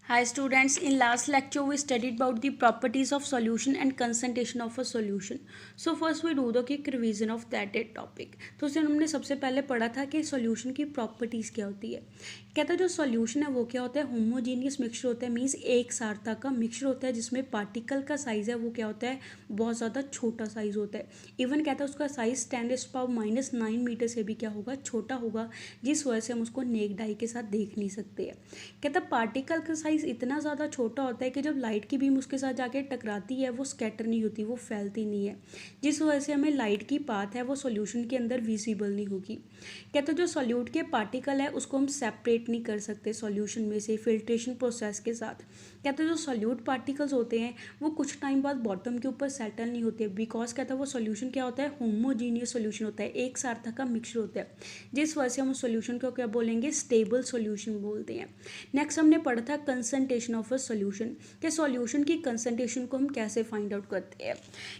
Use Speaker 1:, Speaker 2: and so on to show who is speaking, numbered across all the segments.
Speaker 1: Hi students, in last lecture we studied about the properties of solution and concentration of a solution. So first we do the quick revision of that topic. तो उसमें हमने सबसे पहले पढ़ा था कि solution की properties क्या होती है। कहता है जो सॉल्यूशन है वो क्या होता है, होमोजीनियस मिक्सचर होता है, मीन्स एक सारता का मिक्सचर होता है जिसमें पार्टिकल का साइज़ है वो क्या होता है, बहुत ज़्यादा छोटा साइज़ होता है। इवन कहता है उसका साइज़ 10⁻⁻⁹ मीटर से भी क्या होगा, छोटा होगा, जिस वजह से हम उसको नेक्ड आई के साथ देख नहीं सकते हैं। कहता पार्टिकल का साइज़ इतना ज़्यादा छोटा होता है कि जब लाइट की बीम उसके साथ जाके टकराती है वो स्कैटर नहीं होती, वो फैलती नहीं है, जिस वजह से हमें लाइट की पाथ है वो सॉल्यूशन के अंदर विजिबल नहीं होगी। कहते जो सॉल्यूट के पार्टिकल है उसको हम सेपरेट नहीं कर सकते सॉल्यूशन में से फिल्ट्रेशन प्रोसेस के साथ। कहते जो सॉल्यूट पार्टिकल्स होते हैं वो कुछ टाइम बाद बॉटम के ऊपर सेटल नहीं होते, बिकॉज कहता है वो सॉल्यूशन क्या होता है, होमोजीनियस सॉल्यूशन होता है, एक सारता का मिक्सचर होता है, जिस वजह से हम उस सॉल्यूशन को क्या बोलेंगे, स्टेबल सॉल्यूशन बोलते हैं। नेक्स्ट हमने पढ़ा था कंसंट्रेशन ऑफ अ सॉल्यूशन, कि सॉल्यूशन की कंसंट्रेशन को हम कैसे फाइंड आउट करते हैं।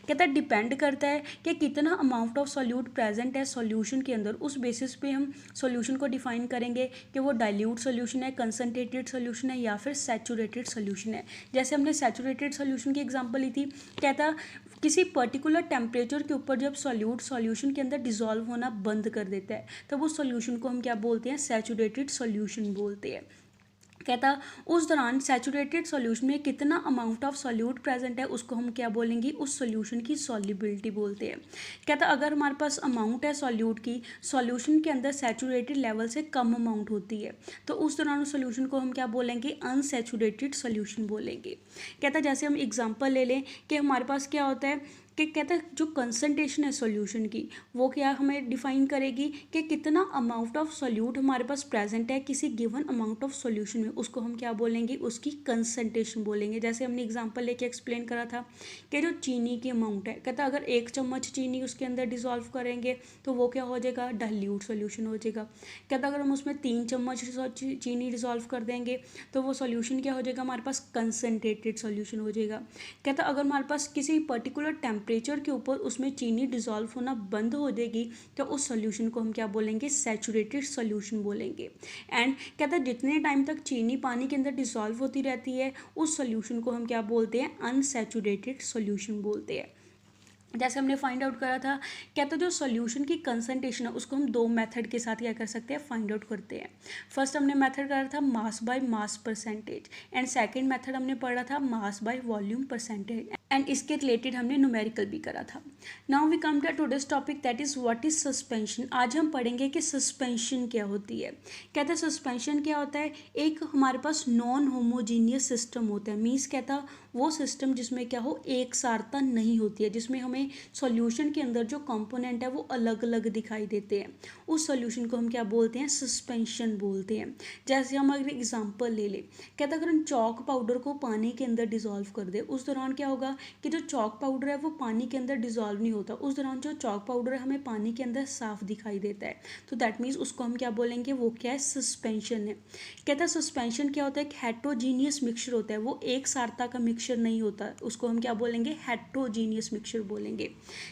Speaker 1: कहता है डिपेंड करता है कि कितना अमाउंट ऑफ सॉल्यूट प्रेजेंट है सॉल्यूशन के अंदर, उस बेसिस पे हम सॉल्यूशन को डिफाइन करेंगे कि वो डाइल्यूट सॉल्यूशन है, कंसंट्रेटेड सॉल्यूशन है या फिर सैचुरेटेड सॉल्यूशन है। जैसे हमने सैचुरेटेड सॉल्यूशन की एग्जांपल ली थी, कहता किसी पर्टिकुलर टेम्परेचर के ऊपर जब सॉल्यूट सॉल्यूशन के अंदर डिजॉल्व होना बंद कर देता है तब उस सॉल्यूशन को हम क्या बोलते हैं, सैचुरेटेड सॉल्यूशन बोलते हैं। कहता उस दौरान सैचुरेटेड सॉल्यूशन में कितना अमाउंट ऑफ सॉल्यूट प्रेजेंट है उसको हम क्या बोलेंगे, उस सॉल्यूशन की सॉल्युबिलिटी बोलते हैं। कहता अगर हमारे पास अमाउंट है सॉल्यूट की, सॉल्यूशन के अंदर सैचुरेटेड लेवल से कम अमाउंट होती है, तो उस दौरान उस सॉल्यूशन को हम क्या बोलेंगे, अनसैचुरेटेड सॉल्यूशन बोलेंगे। कहता जैसे हम एग्जांपल ले लें कि हमारे पास क्या होता है कि कहता है जो कंसंट्रेशन है सॉल्यूशन की वो क्या हमें डिफाइन करेगी कि कितना अमाउंट ऑफ सॉल्यूट हमारे पास प्रेजेंट है किसी गिवन अमाउंट ऑफ सॉल्यूशन में, उसको हम क्या बोलेंगे, उसकी कंसंट्रेशन बोलेंगे। जैसे हमने एग्जांपल लेके एक्सप्लेन करा था कि जो चीनी की अमाउंट है, कहता अगर 1 चम्मच चीनी उसके अंदर डिसॉल्व करेंगे तो वो क्या हो जाएगा, डाइल्यूट सॉल्यूशन हो जाएगा। कहता अगर हम उसमें 3 चम्मच चीनी डिसॉल्व कर देंगे तो वो सॉल्यूशन क्या हो जाएगा, हमारे पास कंसनट्रेटेड सॉल्यूशन हो जाएगा। कहता अगर हमारे पास किसी पर्टिकुलर टेम्परेचर के ऊपर उसमें चीनी डिसॉल्व होना बंद हो जाएगी तो उस सॉल्यूशन को हम क्या बोलेंगे, सैचुरेटेड सॉल्यूशन बोलेंगे। एंड कहता है जितने टाइम तक चीनी पानी के अंदर डिसॉल्व होती रहती है उस सॉल्यूशन को हम क्या बोलते हैं, अनसैचुरेटेड सॉल्यूशन बोलते हैं। जैसे हमने फाइंड आउट करा था, कहता जो सॉल्यूशन की कंसंट्रेशन है उसको हम दो मेथड के साथ क्या कर सकते हैं, फाइंड आउट करते हैं। फर्स्ट हमने मेथड करा था mass by mass percentage, and second method हमने पढ़ा था mass by volume percentage, and इसके रिलेटेड हमने न्यूमेरिकल भी करा था। Now we come to today's topic that is what is suspension. आज हम पढ़ेंगे कि सस्पेंशन क्या होती है। कहता है सस्पेंशन क्या होता है, एक हमारे पास नॉन होमोजीनियस सिस्टम होता है, मीन्स कहता वो सिस्टम जिसमें क्या हो, एक सारता नहीं होती है, जिसमें हमें सॉल्यूशन के अंदर जो कंपोनेंट है वो अलग अलग दिखाई देते हैं, उस सॉल्यूशन को हम क्या बोलते हैं, सस्पेंशन बोलते हैं। जैसे हम अगर एग्जांपल ले लें, कहता अगर हम चॉक पाउडर को पानी के अंदर डिसॉल्व कर दे, उस दौरान क्या होगा कि जो चॉक पाउडर है वो पानी के अंदर डिसॉल्व नहीं होता, उस दौरान जो चॉक पाउडर है हमें पानी के अंदर साफ दिखाई देता है, तो दैट मीन्स उसको हम क्या बोलेंगे, वो क्या है, सस्पेंशन है। कहता है सस्पेंशन क्या होता है, एक हेट्रोजीनियस मिक्सचर होता है, वो एक सारता का मिक्सचर नहीं होता, उसको हम क्या बोलेंगे, हेट्रोजीनियस मिक्सचर बोलेंगे।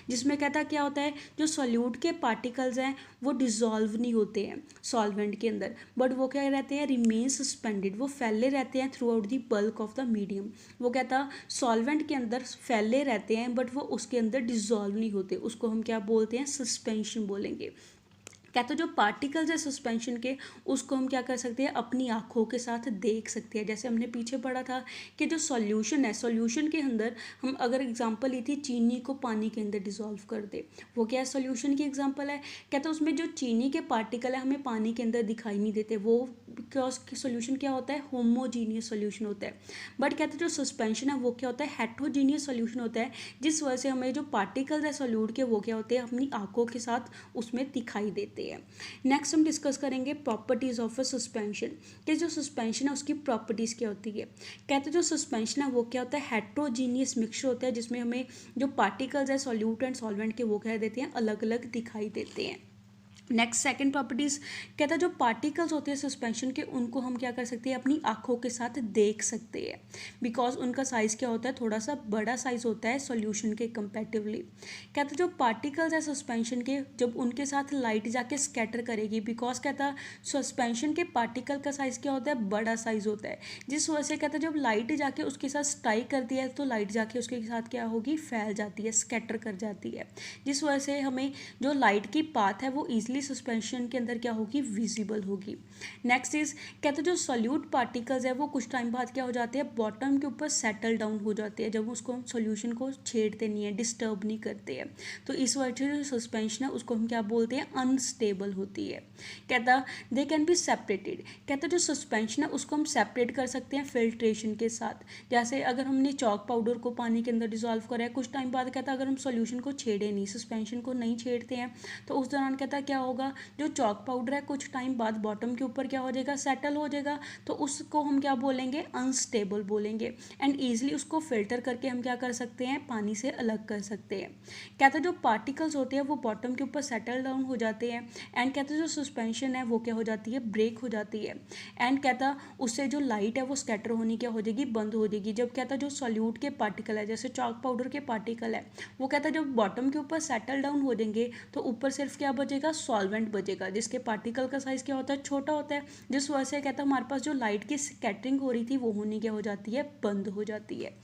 Speaker 1: जिसमें कहता क्या होता है, जो सॉल्यूट के पार्टिकल्स हैं वो डिसॉल्व नहीं होते हैं सॉल्वेंट के अंदर, बट वो क्या रहते हैं, रिमेन सस्पेंडेड, वो फैले रहते हैं through out the bulk of the medium. वो कहता सॉल्वेंट के अंदर फैले रहते हैं बट वो उसके अंदर डिसॉल्व नहीं होते, उसको हम क्या बोलते हैं, सस्पेंशन बोलेंगे। कहते जो पार्टिकल्स है सस्पेंशन के उसको हम क्या कर सकते हैं, अपनी आँखों के साथ देख सकते हैं। जैसे हमने पीछे पढ़ा था कि जो सॉल्यूशन है, सॉल्यूशन के अंदर हम अगर एग्जांपल ली थी चीनी को पानी के अंदर डिसॉल्व कर दे, वो क्या है, सॉल्यूशन की एग्जांपल है। कहते उसमें जो चीनी के पार्टिकल है हमें पानी के अंदर दिखाई नहीं देते, वो बिकॉज सॉल्यूशन क्या होता है, होमोजीनियस सॉल्यूशन होता है। बट कहते जो सस्पेंशन है वो क्या होता है, हेट्रोजीनियस सॉल्यूशन होता है, जिस वजह से हमें जो पार्टिकल्स है सॉल्यूट के वो क्या होते हैं, अपनी आँखों के साथ उसमें दिखाई देते हैं। नेक्स्ट हम डिस्कस करेंगे प्रॉपर्टीज ऑफ अ सस्पेंशन, कि जो सस्पेंशन है उसकी प्रॉपर्टीज क्या होती है। कहते जो सस्पेंशन है वो क्या होता है, हेट्रोजीनियस मिक्सचर होता है, जिसमें हमें जो पार्टिकल्स है सॉल्यूट एंड सॉल्वेंट के वो कह देते हैं अलग अलग दिखाई देते हैं। नेक्स्ट सेकंड प्रॉपर्टीज कहता है जो पार्टिकल्स होते हैं सस्पेंशन के उनको हम क्या कर सकते हैं अपनी आंखों के साथ देख सकते हैं बिकॉज उनका साइज क्या होता है थोड़ा सा बड़ा साइज होता है सॉल्यूशन के कंपैरेटिवली। कहता है जो पार्टिकल्स है सस्पेंशन के जब उनके साथ लाइट जाके स्कैटर करेगी बिकॉज कहता है सस्पेंशन के पार्टिकल का साइज क्या होता है बड़ा साइज होता है जिस वजह से कहता है जब लाइट जाके उसके साथ स्ट्राइक करती है तो लाइट जाके उसके साथ क्या होगी फैल जाती है स्कैटर कर जाती है जिस वजह से हमें जो लाइट की पाथ है वो ईजिली सस्पेंशन के अंदर क्या होगी विजिबल होगी। नेक्स्ट इज कहते हैं जो सॉल्यूट पार्टिकल्स है वो कुछ टाइम बाद क्या हो जाते हैं बॉटम के ऊपर सेटल डाउन हो जाते हैं जब उसको हम सॉल्यूशन को छेड़ते नहीं है डिस्टर्ब नहीं करते हैं तो इस वजह से जो सस्पेंशन है उसको हम क्या बोलते हैं अनस्टेबल होती है। कहता दे कैन बी सेपरेटेड कहता जो सस्पेंशन है उसको हम सेपरेट कर सकते हैं फिल्ट्रेशन के साथ। जैसे अगर हमने चॉक पाउडर को पानी के अंदर डिसॉल्व करा है कुछ टाइम बाद कहता अगर हम सॉल्यूशन को छेड़े नहीं सस्पेंशन को नहीं छेड़ते हैं तो उस दौरान कहता क्या होगा जो चॉक पाउडर है कुछ टाइम बाद बॉटम के ऊपर क्या हो जाएगा सेटल हो जाएगा तो उसको हम क्या बोलेंगे अनस्टेबल बोलेंगे एंड ईजिली उसको फिल्टर करके हम क्या कर सकते हैं पानी से अलग कर सकते हैं। कहते हैं जो पार्टिकल्स होते हैं वो बॉटम के ऊपर सेटल डाउन हो जाते हैं एंड कहते हैं जो सस्पेंशन है वो क्या हो जाती है ब्रेक हो जाती है एंड कहता उससे जो लाइट है वो स्कैटर होनी क्या हो जाएगी बंद हो जाएगी। जब कहता जो सॉल्यूट के पार्टिकल है जैसे चॉक पाउडर के पार्टिकल है वो कहता जब बॉटम के ऊपर सेटल डाउन हो जाएंगे तो ऊपर सिर्फ क्या बचेगा सॉल्वेंट बचेगा जिसके पार्टिकल का साइज क्या होता है छोटा होता है जिस वजह से कहता है हमारे पास जो लाइट की स्कैटरिंग हो रही थी वो होनी क्या हो जाती है बंद हो जाती है।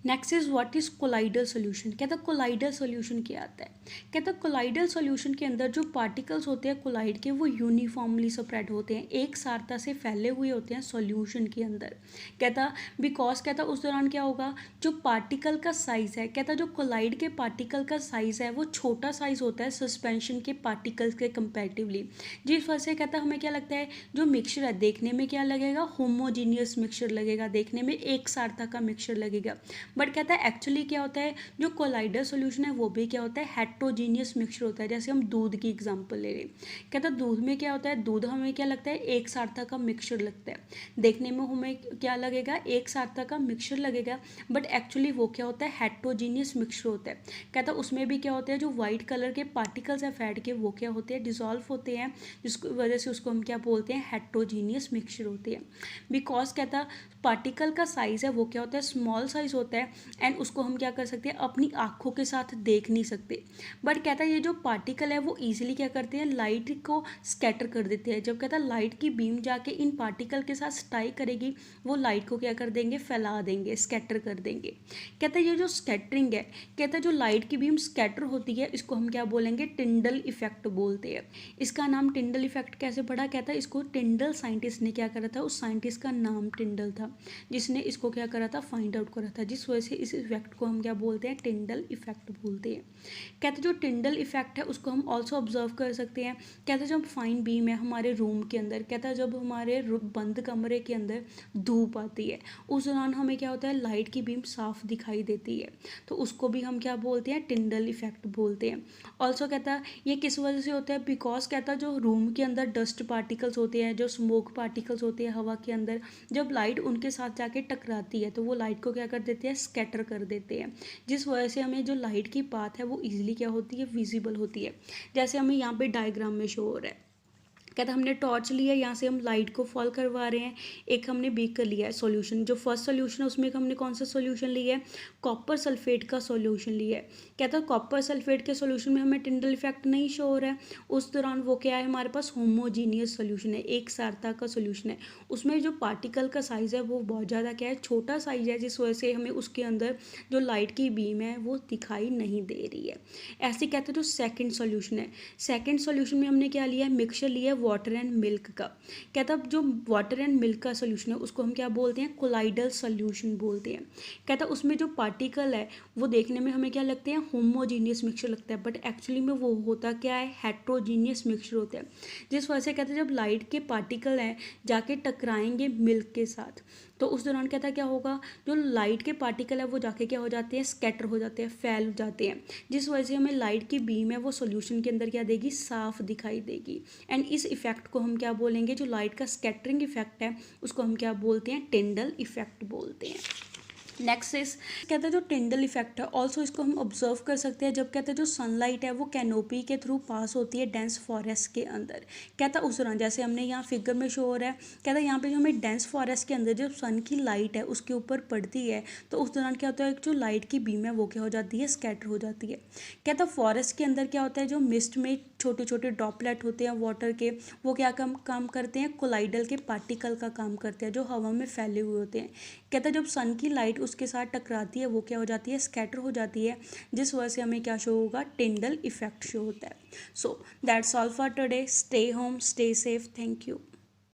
Speaker 1: Next is what is colloidal solution कहता कोलाइडल सोल्यूशन क्या आता है कहता कोलाइडल सोल्यूशन के अंदर जो पार्टिकल्स होते हैं कोलाइड के वो यूनिफॉर्मली स्प्रेड होते हैं एक सारता से फैले हुए होते हैं सॉल्यूशन के अंदर। कहता बिकॉज कहता उस दौरान क्या होगा जो पार्टिकल का साइज है कहता जो कोलाइड के पार्टिकल का साइज है वो छोटा साइज होता है सस्पेंशन के पार्टिकल्स के कंपैरेटिवली जिस वजह से कहता हमें क्या लगता है जो मिक्सचर है देखने में क्या लगेगा होमोजीनियस मिक्सचर लगेगा देखने में एक सारता का मिक्सचर लगेगा बट कहता है एक्चुअली क्या होता है जो कोलाइडल सोल्यूशन है वो भी क्या होता है हेट्रोजीनियस मिक्सचर होता है। जैसे हम दूध की एग्जांपल ले रहे कहता है दूध में क्या होता है दूध हमें क्या लगता है एक सारता का मिक्सचर लगता है देखने में हमें क्या लगेगा एक सारता का मिक्सचर लगेगा बट एक्चुअली वो क्या होता है हेट्रोजीनियस मिक्सचर होता है। कहता उसमें भी क्या होता है जो वाइट कलर के पार्टिकल्स है फैट के वो क्या होते हैं डिजॉल्व होते हैं जिसकी वजह से उसको हम क्या बोलते हैं हेट्रोजीनियस मिक्सचर होते हैं। बिकॉज कहता पार्टिकल का साइज है वो क्या होता है स्मॉल साइज होता है एंड उसको हम क्या कर सकते हैं अपनी आंखों के साथ देख नहीं सकते बट कहता है ये जो पार्टिकल है वो इजीली क्या करते हैं लाइट को स्कैटर कर देते हैं। जब कहता है लाइट की बीम जाके इन पार्टिकल के साथ स्ट्राइक करेगी वो लाइट को क्या कर देंगे फैला देंगे स्कैटर कर देंगे। कहता है ये जो स्कैटरिंग है कहता है जो लाइट की बीम स्कैटर होती है इसको हम क्या बोलेंगे टिंडल इफेक्ट बोलते हैं। इसका नाम टिंडल इफेक्ट कैसे पड़ा कहता है इसको टिंडल साइंटिस्ट ने क्या करा था उस साइंटिस्ट का नाम टिंडल था जिसने इसको क्या करा था फाइंड आउट करा था जिस वजह से इस इफेक्ट को हम क्या बोलते हैं टिंडल इफेक्ट बोलते हैं। कहते जो टिंडल इफेक्ट है उसको हम ऑल्सो ऑब्जर्व कर सकते हैं। कहते जब फाइन बीम है हमारे रूम के अंदर कहता जब हमारे बंद कमरे के अंदर धूप आती है उस दौरान हमें क्या होता है लाइट की बीम साफ दिखाई देती है तो उसको भी हम क्या बोलते हैं टिंडल इफेक्ट बोलते हैं। ऑल्सो कहता है ये किस वजह से होता है बिकॉज कहता जो रूम के अंदर डस्ट पार्टिकल्स होते हैं जो स्मोक पार्टिकल्स होते हैं हवा के अंदर जब लाइट उनके साथ जाके टकराती है तो वो लाइट को क्या कर देते हैं स्कैटर कर देते हैं जिस वजह से हमें जो लाइट की पाथ है वो इजीली क्या होती है विजिबल होती है। जैसे हमें यहाँ पे डायग्राम में शो हो रहा है कहता हमने टॉर्च लिया यहाँ से हम लाइट को फॉल करवा रहे हैं एक हमने बेक कर लिया है सॉल्यूशन जो फर्स्ट सॉल्यूशन है उसमें हमने कौन सा सॉल्यूशन लिया है कॉपर सल्फेट का सॉल्यूशन लिया है। कहता कॉपर सल्फेट के सॉल्यूशन में हमें टिंडल इफेक्ट नहीं शो हो रहा है उस दौरान वो क्या है हमारे पास होमोजीनियस सॉल्यूशन है एक सारता का सॉल्यूशन है उसमें जो पार्टिकल का साइज़ है वो बहुत ज़्यादा क्या है छोटा साइज है जिस वजह से हमें उसके अंदर जो लाइट की बीम है वो दिखाई नहीं दे रही है। ऐसे कहते हैं जो सेकेंड सॉल्यूशन है सेकेंड सॉल्यूशन में हमने क्या लिया है मिक्सचर लिया है वाटर एंड मिल्क का। कहता जो वाटर एंड मिल्क का सोल्यूशन है उसको हम क्या बोलते हैं कोलाइडल सोल्यूशन बोलते हैं। कहता उसमें जो पार्टिकल है वो देखने में हमें क्या लगते हैं होमोजीनियस मिक्सचर लगता है बट एक्चुअली में वो होता क्या है हेट्रोजीनियस मिक्सचर होता है जिस वजह से कहते हैं जब लाइट के पार्टिकल हैं जाके टकराएंगे मिल्क के साथ तो उस दौरान कहता क्या होगा जो लाइट के पार्टिकल है वो जाके क्या हो जाते हैं स्कैटर हो जाते हैं फैल जाते हैं जिस वजह से हमें लाइट की बीम है वो सॉल्यूशन के अंदर क्या देगी साफ दिखाई देगी एंड इस इफेक्ट को हम क्या बोलेंगे जो लाइट का स्कैटरिंग इफेक्ट है उसको हम क्या बोलते हैं टिंडल इफेक्ट बोलते हैं। नेक्स्ट इज कहते हैं जो टिंडल इफेक्ट है, ऑल्सो इसको हम ऑब्जर्व कर सकते हैं जब कहते हैं जो सनलाइट है वो कैनोपी के थ्रू पास होती है डेंस फॉरेस्ट के अंदर। कहता है उस दौरान जैसे हमने यहाँ फिगर में शो हो रहा है, कहता है यहाँ पे जो हमें डेंस फॉरेस्ट के अंदर जब सन की लाइट है उसके ऊपर पड़ती है तो उस दौरान क्या होता है जो लाइट की बीम है वो क्या हो जाती है, स्कैटर हो जाती है। कहता है फॉरेस्ट के अंदर क्या होता है जो मिस्ट में छोटे छोटे ड्रॉपलेट होते हैं वाटर के, वो क्या काम करते हैं, कोलाइडल के पार्टिकल का काम करते हैं जो हवा में फैले हुए होते हैं। कहता है जब सन की लाइट उसके साथ टकराती है वो क्या हो जाती है, स्कैटर हो जाती है, जिस वजह से हमें क्या शो होगा, टिंडल इफेक्ट शो होता है। So that's all for today, stay home, stay safe, thank you.